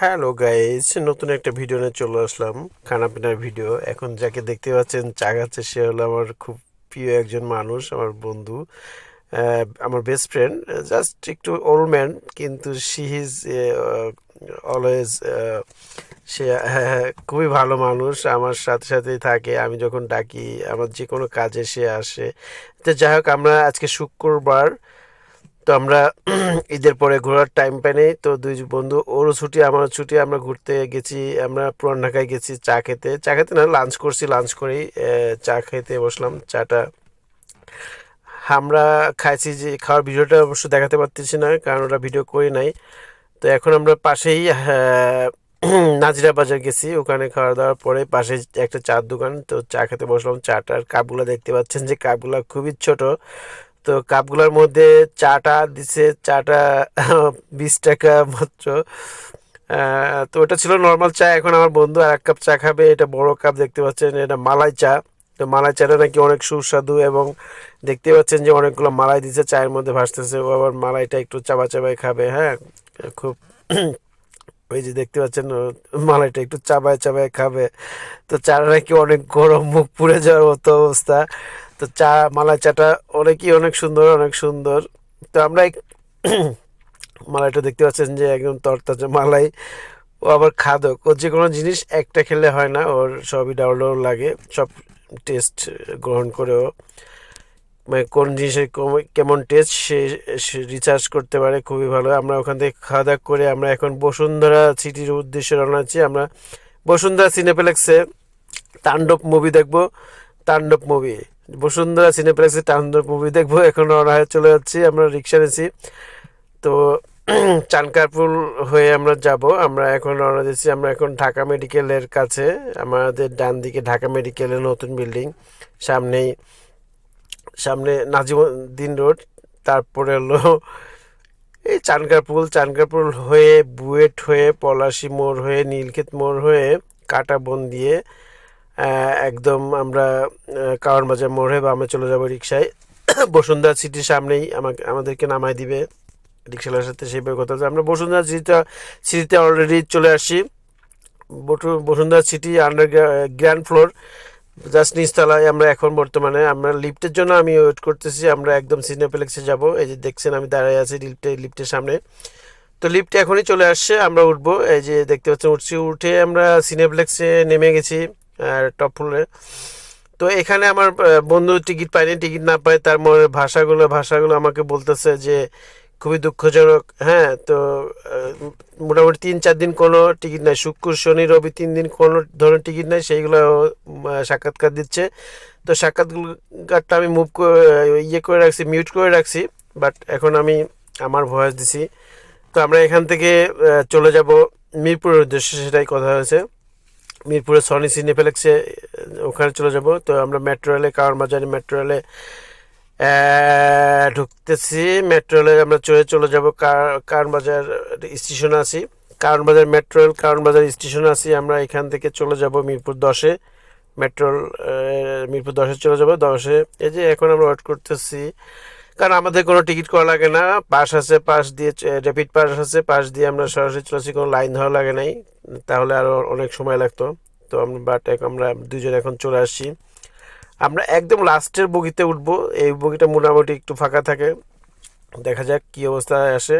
Hello guys, নতুন একটা video নিয়ে চলে আসলাম। খানা পিনার ভিডিও। এখন যাকে দেখতে পাচ্ছেন চা খাচ্ছে, সে হলো আমার খুব প্রিয় একজন মানুষ, আমার বন্ধু, আমার বেস্ট ফ্রেন্ড। জাস্ট একটু ওল্ড ম্যান, কিন্তু শি ইজ অলওয়েজ, সে খুবই ভালো মানুষ। আমার সাথে সাথেই থাকে, আমি যখন ডাকি আমার যে কোনো কাজে সে আসে। তো যাই হোক, আমরা আজকে শুক্রবার, তো আমরা ঈদের পরে ঘোরার টাইম পাইনি, তো দুই বন্ধু, ওরও ছুটি আমারও ছুটি, আমরা ঘুরতে গেছি। আমরা পুরান ঢাকায় গেছি চা খেতে না, লাঞ্চ করছি। লাঞ্চ করেই চা খেতে বসলাম। চাটা আমরা খাইছি, যে খাওয়ার ভিডিওটা অবশ্য দেখাতে পারতেছি না, কারণ ওটা ভিডিও করি নাই। তো এখন আমরা পাশেই নাজিরা বাজার গেছি, ওখানে খাওয়া দাওয়ার পরে পাশে একটা চার দোকান, তো চা খেতে বসলাম। চাটার কাপগুলো দেখতে পাচ্ছেন যে কাপগুলো খুবই ছোট। তো কাপগুলোর মধ্যে চাটা দিছে, চাটা 20 টাকা মাত্র। তো ওটা ছিল নর্মাল চা। এখন আমার বন্ধু আর এক কাপ চা খাবে, এটা বড় কাপ দেখতে পাচ্ছেন, এটা মালাই চা। তো মালাই চাটা নাকি অনেক সুস্বাদু, এবং দেখতে পাচ্ছেন যে অনেকগুলো মালাই দিছে চায়ের মধ্যে ভাসতেছে। ও আবার মালাইটা একটু চাবা চাবাই খাবে। হ্যাঁ, খুব ওই যে দেখতে পাচ্ছেন, ও মালাইটা একটু চাবায় চাবায় খাবে। তো চাটা নাকি অনেক গরম, মুখ পুড়ে যাওয়ার মতো অবস্থা। তো মালাই চাটা অনেক সুন্দর, অনেক সুন্দর। তো আমরা মালাইটা দেখতে পাচ্ছেন যে একদম তরতাজা মালাই। ও আবার খাদক, ও যে কোনো জিনিস একটা খেলে হয় না, ওর সবই ডাউল লাগে, সব টেস্ট গ্রহণ করে ও, মানে কোন জিনিসের কেমন টেস্ট সে রিসার্চ করতে পারে, খুবই ভালো। আমরা ওখান থেকে খাওয়া দাওয়া করে আমরা এখন বসুন্ধরা সিটির উদ্দেশ্যে রওনা আছি। আমরা বসুন্ধরা সিনেপ্লেক্সে তাণ্ডব মুভি দেখবো। তাণ্ডব মুভি, বসুন্ধরা সিনেপ্লেক্সে তাণ্ডব মুভি দেখবো। এখন রওনা হয়ে চলে যাচ্ছি, আমরা রিক্সা নিয়েছি। তো চানকারপুল হয়ে আমরা যাব। আমরা এখন রওনা দিচ্ছি। আমরা এখন ঢাকা মেডিকেলের কাছে, আমাদের ডান দিকে ঢাকা মেডিকেলের নতুন বিল্ডিং, সামনেই সামনে নাজিমুদ্দিন রোড। তারপরে হলো এই চানকারপুল হয়ে বুয়েট হয়ে পলাশী মোড় হয়ে নীলক্ষেত মোড় হয়ে কাঁটাবন দিয়ে একদম আমরা কারওয়ান বাজার মোড়ে বামে চলে যাব রিক্সায়। বসুন্ধরা সিটির সামনেই আমাদেরকে নামাই দিবে রিক্সাওয়ালার সাথে, সেইভাবে কথা হচ্ছে। আমরা বসুন্ধরা সিটিতে অলরেডি চলে আসছি। Bashundhara city under ground floor, just নিচতলায় আমরা এখন বর্তমানে। আমরা লিফটের জন্য আমি ওয়েট করতেছি। আমরা একদম সিনেপ্লেক্সে যাব। এই যে দেখছেন আমি দাঁড়ায় আছি লিফটের সামনে। তো লিফটে এখনই চলে আসছে, আমরা উঠবো। এই যে দেখতে পাচ্ছেন উঠছি, উঠে আমরা সিনেপ্লেক্সে নেমে গেছি টপ ফ্লোরে। তো এখানে আমার বন্ধু টিকিট পায়নি, টিকিট না পায় তার মনে ভাষাগুলো আমাকে বলতেছে যে খুবই দুঃখজনক। হ্যাঁ, তো মোটামুটি 3-4 দিন কোনো টিকিট নাই, শুক্র শনি রবি 3 দিন কোনো ধরনের টিকিট নাই, সেইগুলো সাক্ষাৎকার দিচ্ছে। তো সাক্ষাৎকারটা আমি করে রাখছি, মিউট করে রাখছি। বাট এখন আমি আমার ভয়েস দিছি। তো আমরা এখান থেকে চলে যাব মিরপুরের উদ্দেশ্যে, সেটাই কথা হয়েছে। মিরপুরের সনি সিনেপ্লেক্সে ওখানে চলে যাব। তো আমরা মেট্রো রেলে, কারওয়ান বাজারে মেট্রো রেলে ঢুকতেছি। মেট্রো রেলে আমরা চলে যাব কারওয়ান বাজার স্টেশনে আছি। কারওয়ান বাজার মেট্রো রেল, কারওয়ান বাজার স্টেশনে আছি। আমরা এখান থেকে চলে যাব মিরপুর 10-এ। মেট্রো মিরপুর 10-এ চলে যাব। 10-এ এই যে এখন আমরা ওয়েট করতেছি, কারণ আমাদের কোনো টিকিট করা লাগে না। পাস আছে, পাস দিয়ে র্যাপিড পাস আছে, পাস দিয়ে আমরা সরাসরি চলেছি, কোনো লাইন ধরা লাগে নাই, তাহলে আরও অনেক সময় লাগতো। তো আমরা দুজন এখন চলে আসছি। আমরা একদম লাস্টের বগিতে উঠবো। এই বগিটা মোটামুটি একটু ফাঁকা থাকে, দেখা যাক কী অবস্থায় আসে।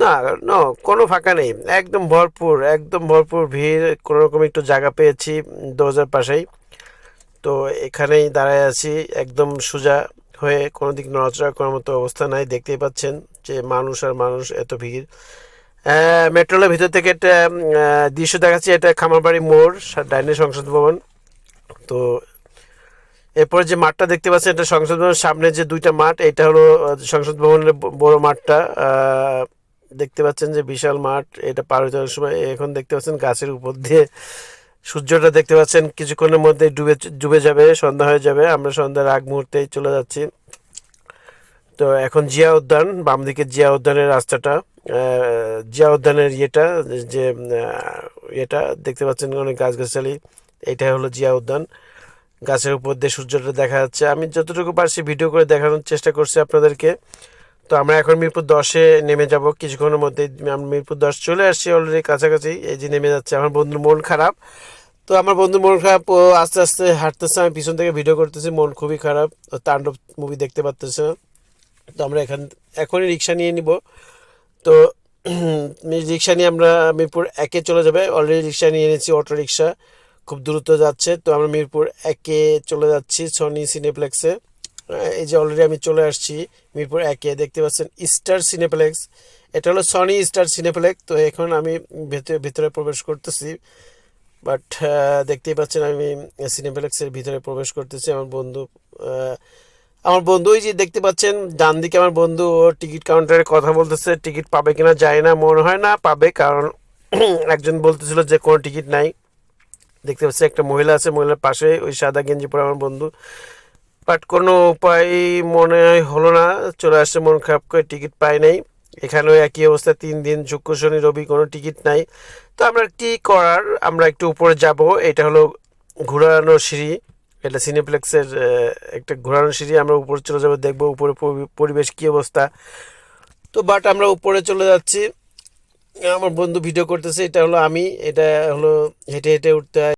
না, না, কোনো ফাঁকা নেই, একদম ভরপুর ভিড়। কোনো রকম একটু জায়গা পেয়েছি দরজার পাশেই, তো এখানেই দাঁড়ায় আছি একদম সোজা হয়ে, কোনো দিক নড়াচড়া করার মতো অবস্থা নাই। দেখতেই পাচ্ছেন যে মানুষ আর মানুষ, এত ভিড়। মেট্রোলের ভিতর থেকে একটা দৃশ্য দেখাচ্ছি। এটা খামারবাড়ি মোড়, ডাইনে সংসদ ভবন। তো এরপরে যে মাঠটা দেখতে পাচ্ছেন, এটা সংসদ ভবনের সামনে যে দুইটা মাঠ, এটা হলো সংসদ ভবনের বড় মাঠটা। দেখতে পাচ্ছেন যে বিশাল মাঠ। এটা পার হয়ে যাওয়ার সময় এখন দেখতে পাচ্ছেন গাছের উপর দিয়ে সূর্যটা দেখতে পাচ্ছেন, কিছুক্ষণের মধ্যে ডুবে যাবে, সন্ধ্যা হয়ে যাবে। আমরা সন্ধ্যার আগ মুহূর্তেই চলে যাচ্ছি। তো এখন জিয়া উদ্যান, বাম দিকে জিয়া উদ্যানের রাস্তাটা, জিয়া উদ্যানের যে ইয়েটা দেখতে পাচ্ছেন, অনেক গাছগাছালি। এইটাই হলো জিয়া উদ্যান। গাছের উপর দিয়ে সূর্যটা দেখা যাচ্ছে। আমি যতটুকু পারছি ভিডিও করে দেখানোর চেষ্টা করছি আপনাদেরকে। তো আমরা এখন মিরপুর 10-এ নেমে যাব কিছুক্ষণের মধ্যে। আমি মিরপুর 10 চলে আসছি অলরেডি, কাছাকাছি। এই যে নেমে যাচ্ছে। আমার বন্ধুর মন খারাপ। তো আমার বন্ধুর মন খারাপ, ও আস্তে আস্তে হাঁটতেছে, আমি পিছন থেকে ভিডিও করতেছি। মন খুবই খারাপ, ও তাণ্ডব মুভি দেখতে পারতেছে না। তো আমরা এখনই রিক্সা নিয়ে নিব। তো রিক্সা নিয়ে আমরা মিরপুর 1-এ চলে যাবে। অলরেডি রিক্সা নিয়ে এনেছি, অটো রিক্সা খুব দ্রুত যাচ্ছে। তো আমরা মিরপুর 1-এ চলে যাচ্ছি, সনি সিনেপ্লেক্সে। এই যে অলরেডি আমি চলে আসছি মিরপুর 1-এ। দেখতে পাচ্ছেন স্টার সিনেপ্লেক্স, এটা হলো সনি স্টার সিনেপ্লেক্স। তো এখন আমি ভিতরে প্রবেশ করতেছি। বাট দেখতেই পাচ্ছেন আমি সিনেপ্লেক্সের ভিতরে প্রবেশ করতেছি। আমার বন্ধু ওই যে দেখতে পাচ্ছেন ডান দিকে, আমার বন্ধু ও টিকিট কাউন্টারে কথা বলতেছে। টিকিট পাবে কিনা যায় না, মনে হয় না পাবে, কারণ একজন বলতেছিল যে কোনো টিকিট নাই। দেখতে পাচ্ছি একটা মহিলা আছে, মহিলার পাশে ওই সাদা গেঞ্জি পরে আমার বন্ধু। বাট কোনো উপায় মনে হয় হলো না, চলে আসছে মন খারাপ করে, টিকিট পাই নাই। এখানেও একই অবস্থা, 3 দিন শুক্র শনি রবি কোনো টিকিট নাই। তো আমরা কি করার, আমরা একটু উপরে যাব। এটা হলো ঘোরানো সিঁড়ি, এটা সিনেপ্লেক্সের একটা ঘোরানো সিঁড়ি। আমরা উপরে চলে যাবো, দেখবো উপরে পরিবেশ কি অবস্থা। তো বাট আমরা উপরে চলে যাচ্ছি। আমার বন্ধু ভিডিও করতেছে, এটা হলো আমি, এটা হলো হেঁটে হেঁটে উঠতে হয়।